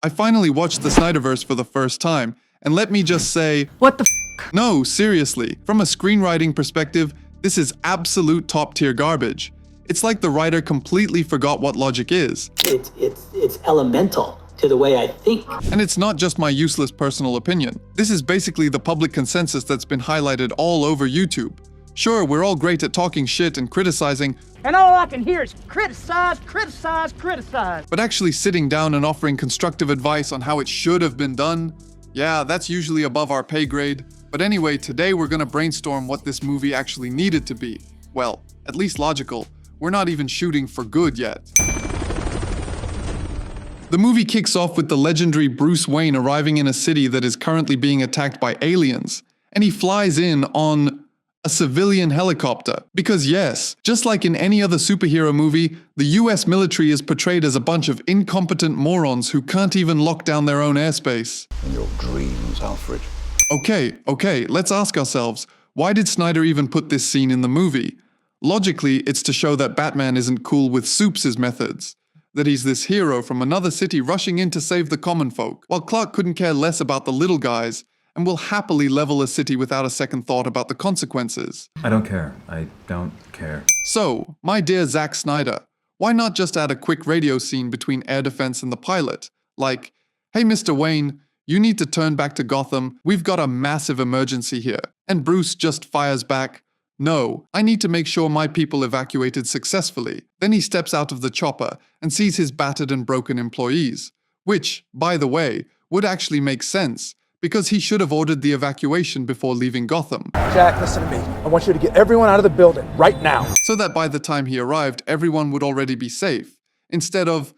I finally watched the Snyderverse for the first time, and let me just say, What the no, seriously, from a screenwriting perspective, this is absolute top-tier garbage. It's like the writer completely forgot what logic is. It's elemental to the way I think. And it's not just my useless personal opinion. This is basically the public consensus that's been highlighted all over YouTube. Sure, we're all great at talking shit and criticizing, And all I can hear is criticize, criticize, criticize. but actually sitting down and offering constructive advice on how it should have been done, yeah, that's usually above our pay grade. But anyway, today we're gonna brainstorm what this movie actually needed to be. Well, at least logical. We're not even shooting for good yet. The movie kicks off with the legendary Bruce Wayne arriving in a city that is currently being attacked by aliens, and he flies in on a civilian helicopter. Because yes, just like in any other superhero movie, the US military is portrayed as a bunch of incompetent morons who can't even lock down their own airspace. In your dreams, Alfred. Okay, let's ask ourselves, why did Snyder even put this scene in the movie? Logically, it's to show that Batman isn't cool with Supes' methods. That he's this hero from another city rushing in to save the common folk, while Clark couldn't care less about the little guys and will happily level a city without a second thought about the consequences. I don't care. I don't care. So, my dear Zack Snyder, why not just add a quick radio scene between air defense and the pilot? Like, hey Mr. Wayne, you need to turn back to Gotham, we've got a massive emergency here. And Bruce just fires back, no, I need to make sure my people evacuated successfully. Then he steps out of the chopper and sees his battered and broken employees. Which, by the way, would actually make sense, because he should have ordered the evacuation before leaving Gotham. Jack, listen to me. I want you to get everyone out of the building right now. So that by the time he arrived, everyone would already be safe. Instead of,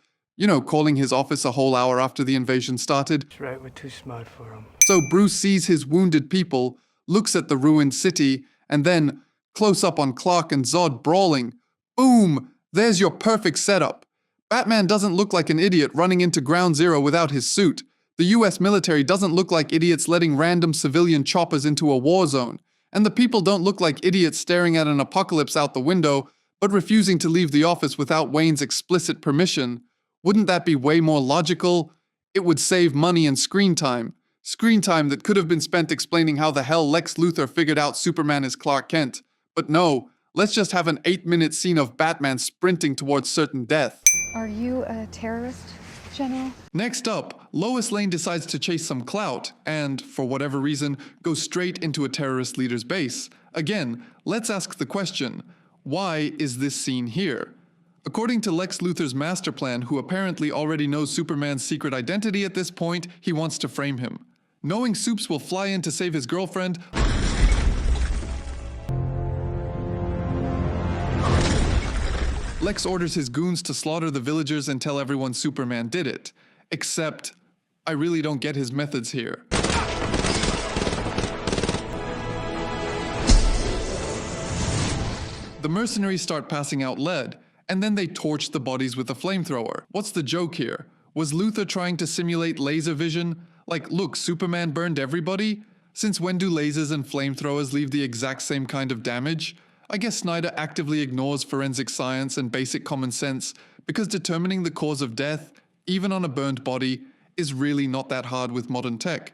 calling his office a whole hour after the invasion started. That's right, we're too smart for him. So Bruce sees his wounded people, looks at the ruined city, and then, close up on Clark and Zod brawling. Boom! There's your perfect setup. Batman doesn't look like an idiot running into Ground Zero without his suit. The US military doesn't look like idiots letting random civilian choppers into a war zone. And the people don't look like idiots staring at an apocalypse out the window, but refusing to leave the office without Wayne's explicit permission. Wouldn't that be way more logical? It would save money and screen time. Screen time that could have been spent explaining how the hell Lex Luthor figured out Superman is Clark Kent. But no, let's just have an 8-minute scene of Batman sprinting towards certain death. Are you a terrorist, General? Next up, Lois Lane decides to chase some clout and, for whatever reason, goes straight into a terrorist leader's base. Again, let's ask the question, why is this scene here? According to Lex Luthor's master plan, who apparently already knows Superman's secret identity at this point, he wants to frame him. Knowing Supes will fly in to save his girlfriend, Lex orders his goons to slaughter the villagers and tell everyone Superman did it. Except, I really don't get his methods here. The mercenaries start passing out lead, and then they torch the bodies with a flamethrower. What's the joke here? Was Luthor trying to simulate laser vision? Like, look, Superman burned everybody? Since when do lasers and flamethrowers leave the exact same kind of damage? I guess Snyder actively ignores forensic science and basic common sense because determining the cause of death, even on a burned body, is really not that hard with modern tech.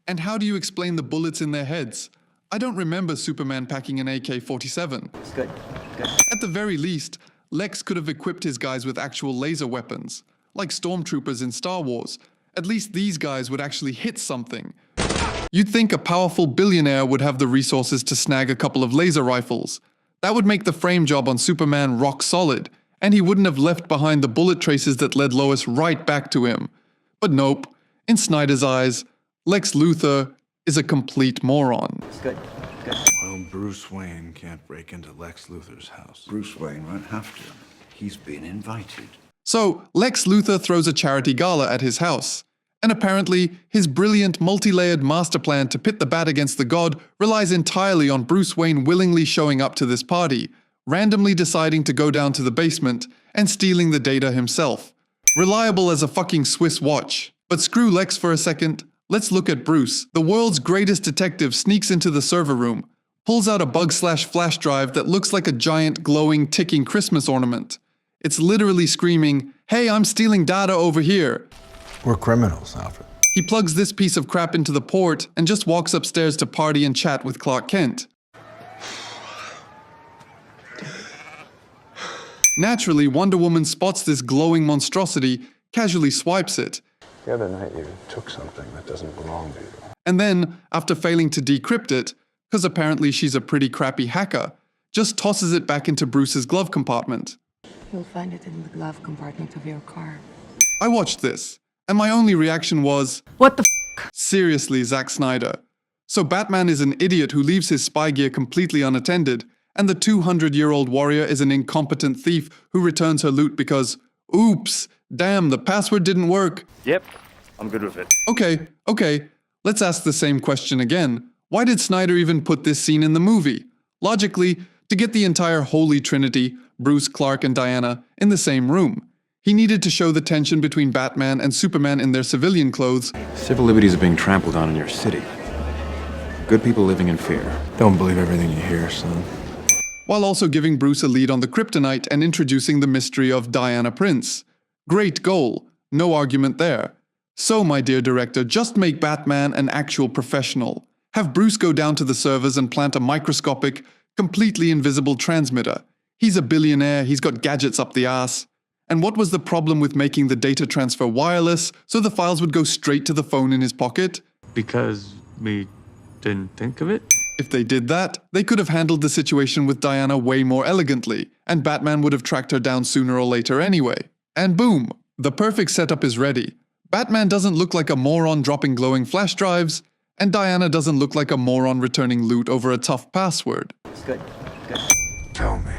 And how do you explain the bullets in their heads? I don't remember Superman packing an AK-47. It's good. At the very least, Lex could have equipped his guys with actual laser weapons, like stormtroopers in Star Wars. At least these guys would actually hit something. You'd think a powerful billionaire would have the resources to snag a couple of laser rifles. That would make the frame job on Superman rock solid, and he wouldn't have left behind the bullet traces that led Lois right back to him. But nope, in Snyder's eyes, Lex Luthor is a complete moron. It's good. Well, Bruce Wayne can't break into Lex Luthor's house. Bruce Wayne won't have to. He's been invited. So, Lex Luthor throws a charity gala at his house. And apparently, his brilliant multi-layered master plan to pit the Bat against the God relies entirely on Bruce Wayne willingly showing up to this party, randomly deciding to go down to the basement, and stealing the data himself. Reliable as a fucking Swiss watch. But screw Lex for a second, let's look at Bruce. The world's greatest detective sneaks into the server room, pulls out a bug/flash drive that looks like a giant glowing ticking Christmas ornament. It's literally screaming, "Hey, I'm stealing data over here." We're criminals, Alfred. He plugs this piece of crap into the port and just walks upstairs to party and chat with Clark Kent. Naturally, Wonder Woman spots this glowing monstrosity, casually swipes it, The other night you took something that doesn't belong to you. and then, after failing to decrypt it, because apparently she's a pretty crappy hacker, just tosses it back into Bruce's glove compartment. You'll find it in the glove compartment of your car. I watched this, and my only reaction was, What the seriously, Zack Snyder. So Batman is an idiot who leaves his spy gear completely unattended, and the 200-year-old warrior is an incompetent thief who returns her loot because, oops, damn, the password didn't work. Yep, I'm good with it. Okay, let's ask the same question again. Why did Snyder even put this scene in the movie? Logically, to get the entire Holy Trinity, Bruce, Clark, and Diana, in the same room. He needed to show the tension between Batman and Superman in their civilian clothes. Civil liberties are being trampled on in your city. Good people living in fear. Don't believe everything you hear, son. While also giving Bruce a lead on the kryptonite and introducing the mystery of Diana Prince. Great goal, no argument there. So, my dear director, just make Batman an actual professional. Have Bruce go down to the servers and plant a microscopic, completely invisible transmitter. He's a billionaire, he's got gadgets up the ass. And what was the problem with making the data transfer wireless so the files would go straight to the phone in his pocket? Because we didn't think of it? If they did that, they could have handled the situation with Diana way more elegantly, and Batman would have tracked her down sooner or later anyway. And boom, the perfect setup is ready. Batman doesn't look like a moron dropping glowing flash drives, and Diana doesn't look like a moron returning loot over a tough password. It's good. Good. Tell me,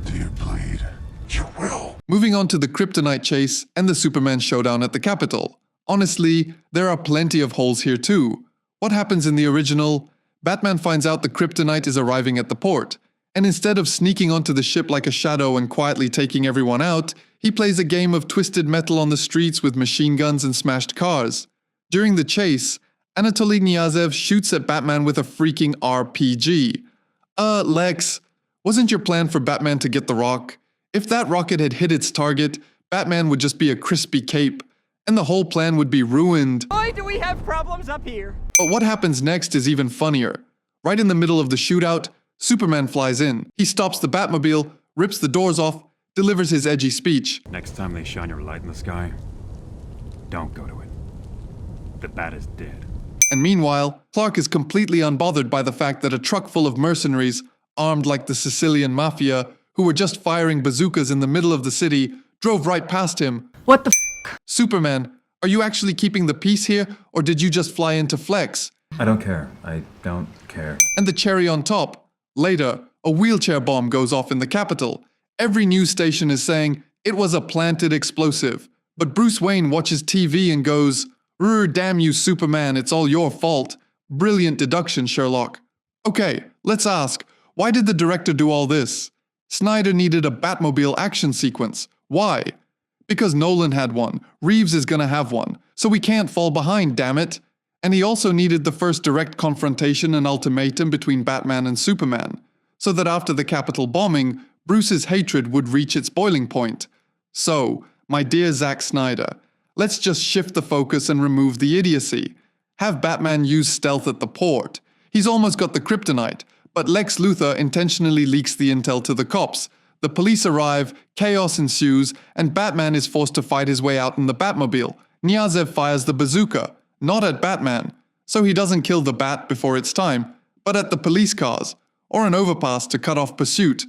do you bleed? You will. Moving on to the kryptonite chase and the Superman showdown at the Capitol. Honestly, there are plenty of holes here too. What happens in the original? Batman finds out the kryptonite is arriving at the port, and instead of sneaking onto the ship like a shadow and quietly taking everyone out, he plays a game of twisted metal on the streets with machine guns and smashed cars. During the chase, Anatoly Kniazev shoots at Batman with a freaking RPG. Lex, wasn't your plan for Batman to get the rock? If that rocket had hit its target, Batman would just be a crispy cape, and the whole plan would be ruined. Boy, do we have problems up here. But what happens next is even funnier. Right in the middle of the shootout, Superman flies in. He stops the Batmobile, rips the doors off, delivers his edgy speech. Next time they shine your light in the sky, don't go to it. The bat is dead. And meanwhile, Clark is completely unbothered by the fact that a truck full of mercenaries, armed like the Sicilian mafia, who were just firing bazookas in the middle of the city, drove right past him. What the Superman, are you actually keeping the peace here, or did you just fly into Flex? I don't care. I don't care. And the cherry on top. Later, a wheelchair bomb goes off in the Capitol. Every news station is saying it was a planted explosive. But Bruce Wayne watches TV and goes, damn you, Superman, it's all your fault. Brilliant deduction, Sherlock. Okay, let's ask, why did the director do all this? Snyder needed a Batmobile action sequence. Why? Because Nolan had one, Reeves is gonna have one, so we can't fall behind, damn it. And he also needed the first direct confrontation and ultimatum between Batman and Superman, so that after the Capitol bombing, Bruce's hatred would reach its boiling point. So, my dear Zack Snyder, let's just shift the focus and remove the idiocy. Have Batman use stealth at the port. He's almost got the kryptonite, but Lex Luthor intentionally leaks the intel to the cops. The police arrive, chaos ensues, and Batman is forced to fight his way out in the Batmobile. Kniazev fires the bazooka, not at Batman, so he doesn't kill the Bat before it's time, but at the police cars, or an overpass to cut off pursuit.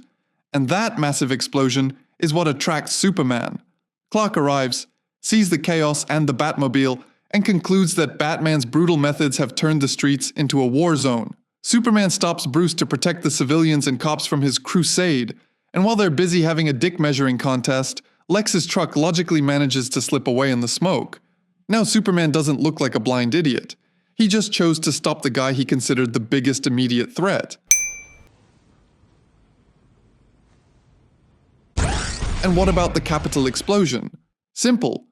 And that massive explosion is what attracts Superman. Clark arrives, sees the chaos and the Batmobile, and concludes that Batman's brutal methods have turned the streets into a war zone. Superman stops Bruce to protect the civilians and cops from his crusade, and while they're busy having a dick measuring contest, Lex's truck logically manages to slip away in the smoke. Now Superman doesn't look like a blind idiot. He just chose to stop the guy he considered the biggest immediate threat. And what about the Capitol explosion? Simple.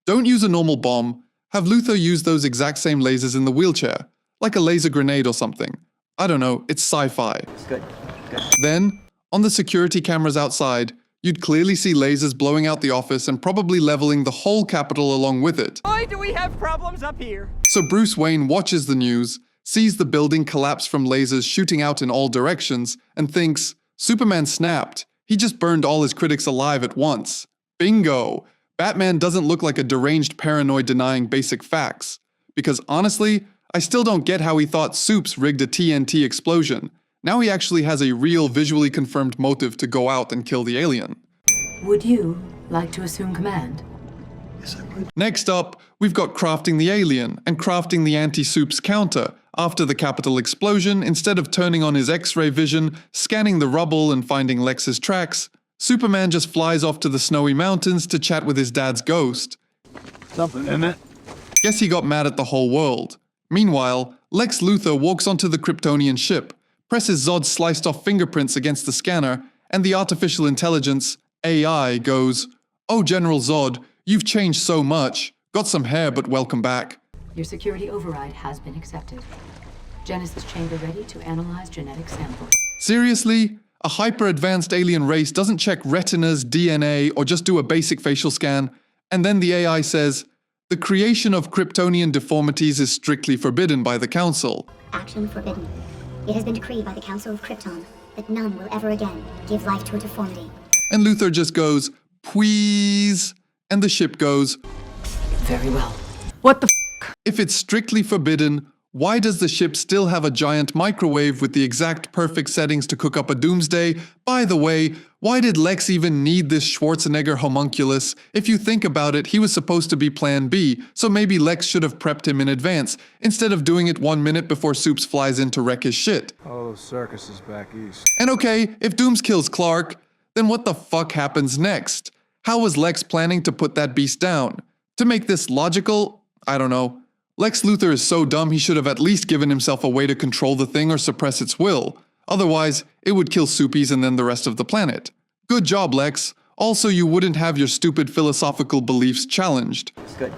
Don't use a normal bomb, have Luthor use those exact same lasers in the wheelchair, like a laser grenade or something. I don't know, it's sci-fi. It's good. Good. Then, on the security cameras outside, You'd clearly see lasers blowing out the office and probably leveling the whole Capitol along with it. Boy, do we have problems up here. So Bruce Wayne watches the news, sees the building collapse from lasers shooting out in all directions, and thinks, Superman snapped. He just burned all his critics alive at once. Bingo! Batman doesn't look like a deranged paranoid denying basic facts. Because honestly, I still don't get how he thought Supes rigged a TNT explosion. Now he actually has a real visually confirmed motive to go out and kill the alien. Would you like to assume command? Yes, I would. Next up, we've got crafting the alien and crafting the anti-Supes counter. After the Capitol explosion, instead of turning on his X-ray vision, scanning the rubble and finding Lex's tracks, Superman just flies off to the snowy mountains to chat with his dad's ghost. Something in it. Guess he got mad at the whole world. Meanwhile, Lex Luthor walks onto the Kryptonian ship, presses Zod's sliced-off fingerprints against the scanner, and the artificial intelligence, AI, goes, "Oh, General Zod, you've changed so much. Got some hair, but welcome back." Your security override has been accepted. Genesis chamber ready to analyze genetic samples. Seriously? A hyper-advanced alien race doesn't check retinas, DNA, or just do a basic facial scan, and then the AI says, "The creation of Kryptonian deformities is strictly forbidden by the Council." Action forbidden. It has been decreed by the Council of Krypton that none will ever again give life to a deformity. And Luthor just goes, "Please," and the ship goes, Very well. What the If it's strictly forbidden, why does the ship still have a giant microwave with the exact perfect settings to cook up a doomsday? By the way, why did Lex even need this Schwarzenegger homunculus? If you think about it, he was supposed to be Plan B, so maybe Lex should have prepped him in advance, instead of doing it 1 minute before Supes flies in to wreck his shit. Oh, circus is back east. And okay, if Dooms kills Clark, then what the fuck happens next? How was Lex planning to put that beast down? To make this logical, I don't know. Lex Luthor is so dumb he should have at least given himself a way to control the thing or suppress its will. Otherwise, it would kill Soupies and then the rest of the planet. Good job, Lex. Also, you wouldn't have your stupid philosophical beliefs challenged. Good.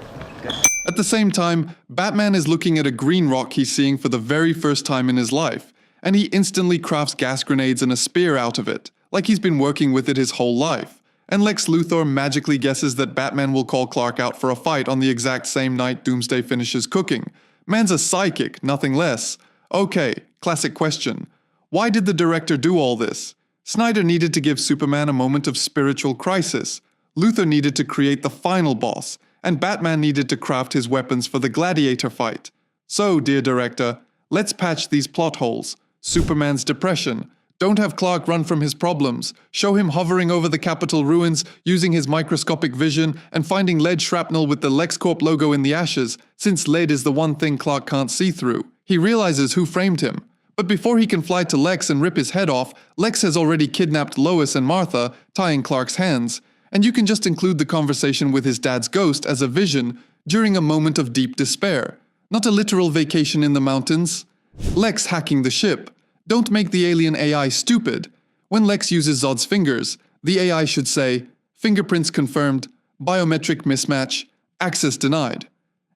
At the same time, Batman is looking at a green rock he's seeing for the very first time in his life, and he instantly crafts gas grenades and a spear out of it, like he's been working with it his whole life. And Lex Luthor magically guesses that Batman will call Clark out for a fight on the exact same night Doomsday finishes cooking. Man's a psychic, nothing less. Okay, classic question. Why did the director do all this? Snyder needed to give Superman a moment of spiritual crisis. Luthor needed to create the final boss, and Batman needed to craft his weapons for the gladiator fight. So, dear director, let's patch these plot holes. Superman's depression. Don't have Clark run from his problems. Show him hovering over the Capitol ruins, using his microscopic vision, and finding lead shrapnel with the LexCorp logo in the ashes, since lead is the one thing Clark can't see through. He realizes who framed him. But before he can fly to Lex and rip his head off, Lex has already kidnapped Lois and Martha, tying Clark's hands. And you can just include the conversation with his dad's ghost as a vision during a moment of deep despair. Not a literal vacation in the mountains. Lex hacking the ship. Don't make the alien AI stupid. When Lex uses Zod's fingers, the AI should say, "Fingerprints confirmed, biometric mismatch, access denied."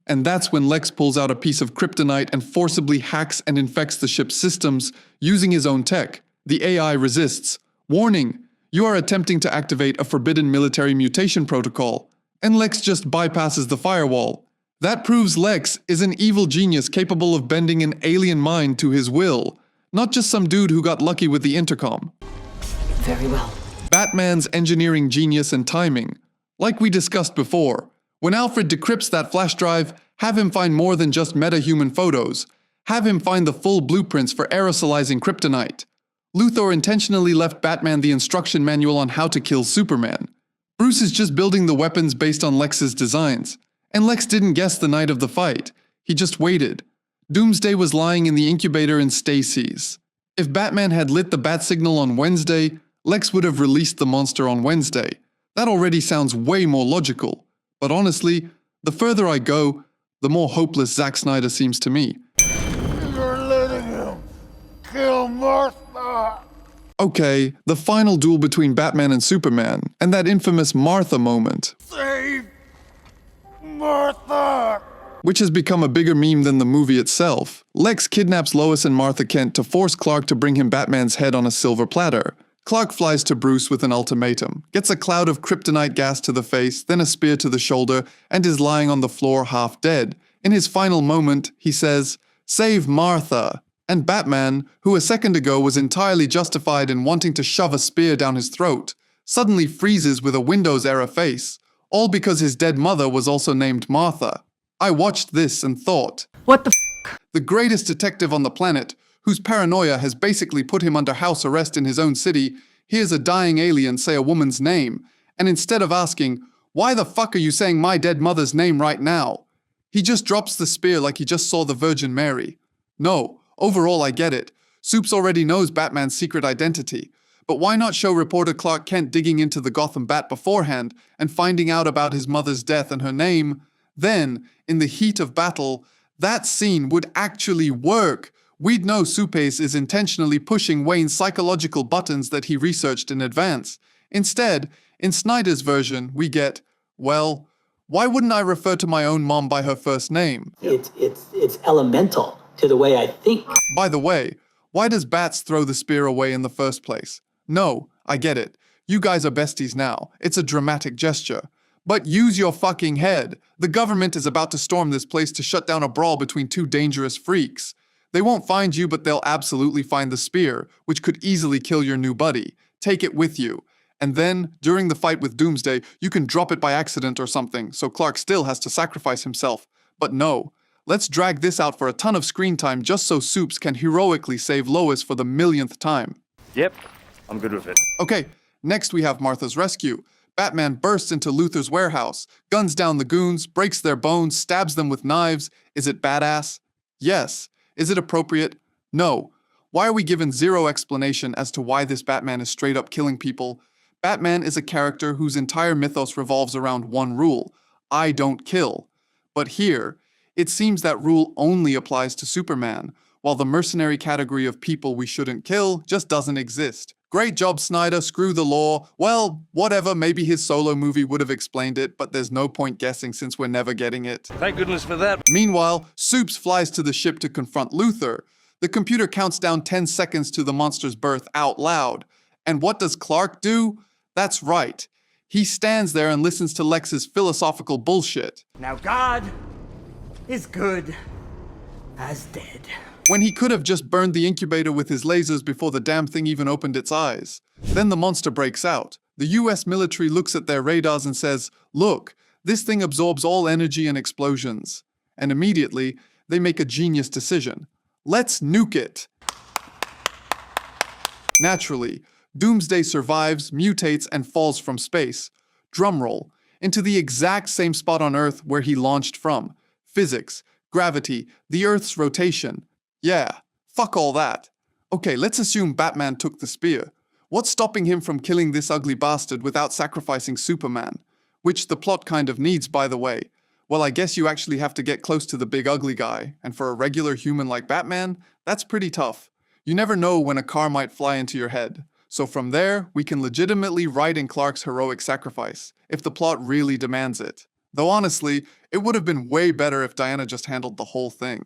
And that's when Lex pulls out a piece of kryptonite and forcibly hacks and infects the ship's systems using his own tech. The AI resists. Warning, you are attempting to activate a forbidden military mutation protocol. And Lex just bypasses the firewall. That proves Lex is an evil genius capable of bending an alien mind to his will. Not just some dude who got lucky with the intercom. Very well. Batman's engineering genius and timing. Like we discussed before, when Alfred decrypts that flash drive, have him find more than just meta-human photos. Have him find the full blueprints for aerosolizing kryptonite. Luthor intentionally left Batman the instruction manual on how to kill Superman. Bruce is just building the weapons based on Lex's designs. And Lex didn't guess the night of the fight. He just waited. Doomsday was lying in the incubator in Stacy's. If Batman had lit the bat signal on Wednesday, Lex would have released the monster on Wednesday. That already sounds way more logical. But honestly, the further I go, the more hopeless Zack Snyder seems to me. You're letting him kill Martha. Okay, the final duel between Batman and Superman, and that infamous Martha moment. Save Martha. Which has become a bigger meme than the movie itself. Lex kidnaps Lois and Martha Kent to force Clark to bring him Batman's head on a silver platter. Clark flies to Bruce with an ultimatum, gets a cloud of kryptonite gas to the face, then a spear to the shoulder, and is lying on the floor half dead. In his final moment, he says, "Save Martha." And Batman, who a second ago was entirely justified in wanting to shove a spear down his throat, suddenly freezes with a Windows-era face, all because his dead mother was also named Martha. I watched this and thought, What the the greatest detective on the planet, whose paranoia has basically put him under house arrest in his own city, hears a dying alien say a woman's name, and instead of asking, "Why the fuck are you saying my dead mother's name right now?" he just drops the spear like he just saw the Virgin Mary. No, overall I get it. Soups already knows Batman's secret identity. But why not show reporter Clark Kent digging into the Gotham Bat beforehand and finding out about his mother's death and her name? Then, in the heat of battle, that scene would actually work. We'd know Supes is intentionally pushing Wayne's psychological buttons that he researched in advance. Instead, in Snyder's version, we get, well, why wouldn't I refer to my own mom by her first name? It's elemental to the way I think. By the way, why does Bats throw the spear away in the first place? No, I get it. You guys are besties now. It's a dramatic gesture. But use your fucking head. The government is about to storm this place to shut down a brawl between two dangerous freaks. They won't find you, but they'll absolutely find the spear, which could easily kill your new buddy. Take it with you. And then, during the fight with Doomsday, you can drop it by accident or something, so Clark still has to sacrifice himself. But no. Let's drag this out for a ton of screen time just so Soups can heroically save Lois for the millionth time. Yep, I'm good with it. Okay, next we have Martha's rescue. Batman bursts into Luthor's warehouse, guns down the goons, breaks their bones, stabs them with knives. Is it badass? Yes. Is it appropriate? No. Why are we given zero explanation as to why this Batman is straight up killing people? Batman is a character whose entire mythos revolves around one rule: I don't kill. But here, it seems that rule only applies to Superman, while the mercenary category of people we shouldn't kill just doesn't exist. Great job, Snyder, screw the law. Well, whatever, maybe his solo movie would have explained it, but there's no point guessing since we're never getting it. Thank goodness for that. Meanwhile, Soups flies to the ship to confront Luthor. The computer counts down 10 seconds to the monster's birth out loud. And what does Clark do? That's right. He stands there and listens to Lex's philosophical bullshit. Now God is good as dead. When he could have just burned the incubator with his lasers before the damn thing even opened its eyes. Then the monster breaks out. The US military looks at their radars and says, "Look, this thing absorbs all energy and explosions." And immediately, they make a genius decision. Let's nuke it. Naturally, Doomsday survives, mutates, and falls from space. Drumroll, into the exact same spot on Earth where he launched from. Physics, gravity, the Earth's rotation. Yeah, fuck all that. Okay, let's assume Batman took the spear. What's stopping him from killing this ugly bastard without sacrificing Superman? Which the plot kind of needs, by the way. Well, I guess you actually have to get close to the big ugly guy, and for a regular human like Batman, that's pretty tough. You never know when a car might fly into your head. So from there, we can legitimately write in Clark's heroic sacrifice, if the plot really demands it. Though honestly, it would have been way better if Diana just handled the whole thing.